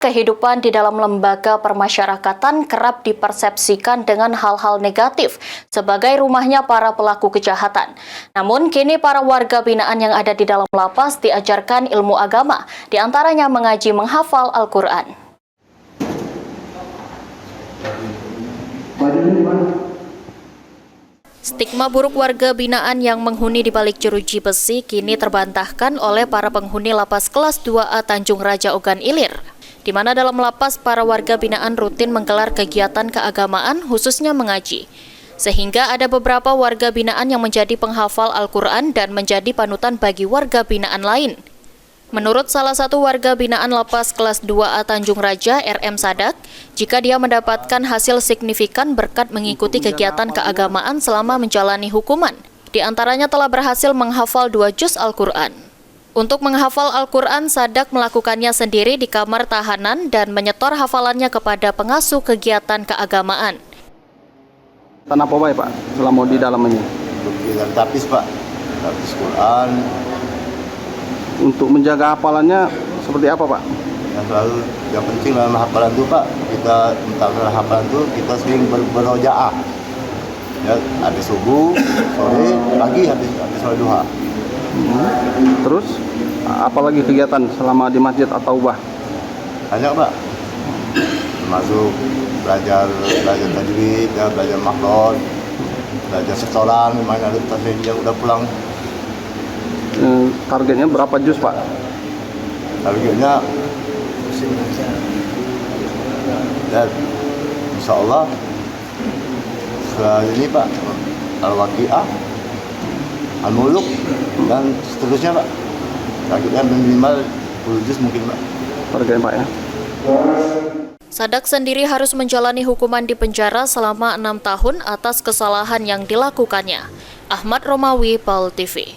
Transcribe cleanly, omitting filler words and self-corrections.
Kehidupan di dalam lembaga permasyarakatan kerap dipersepsikan dengan hal-hal negatif sebagai rumahnya para pelaku kejahatan. Namun kini para warga binaan yang ada di dalam lapas diajarkan ilmu agama, diantaranya mengaji menghafal Al-Quran. Stigma buruk warga binaan yang menghuni di balik jeruji besi kini terbantahkan oleh para penghuni lapas kelas 2A Tanjung Raja Ogan Ilir, di mana dalam lapas para warga binaan rutin menggelar kegiatan keagamaan khususnya mengaji. Sehingga ada beberapa warga binaan yang menjadi penghafal Al-Quran dan menjadi panutan bagi warga binaan lain. Menurut salah satu warga binaan lapas kelas 2A Tanjung Raja, RM Sadak, jika dia mendapatkan hasil signifikan berkat mengikuti kegiatan keagamaan selama menjalani hukuman, di antaranya telah berhasil menghafal 2 juz Al-Quran. Untuk menghafal Al-Quran, Sadak melakukannya sendiri di kamar tahanan dan menyetor hafalannya kepada pengasuh kegiatan keagamaan. Apa baik Pak selama di dalamnya? Untuk tapis Pak, tapis Quran. Untuk menjaga hafalannya seperti apa Pak? Yang penting dalam hafalan itu Pak, kita tentang hafalan itu kita sering berrojaah. Ya, habis subuh, sore, pagi habis sholat duha. Terus apalagi kegiatan selama di masjid At-Taubah? Banyak Pak, termasuk belajar tajwid, ya, belajar makhluk, belajar setoran, mana ada tajwid yang udah pulang. Targetnya berapa juz Pak? Targetnya ya, insya Allah setelah ini Pak, Al-Waqi'ah, Al-Muluk, dan seterusnya Pak. Targetnya minimal 10 juz mungkin Pak. Targetnya Pak ya. Sadak sendiri harus menjalani hukuman di penjara selama 6 tahun atas kesalahan yang dilakukannya. Ahmad Romawi, PAL TV.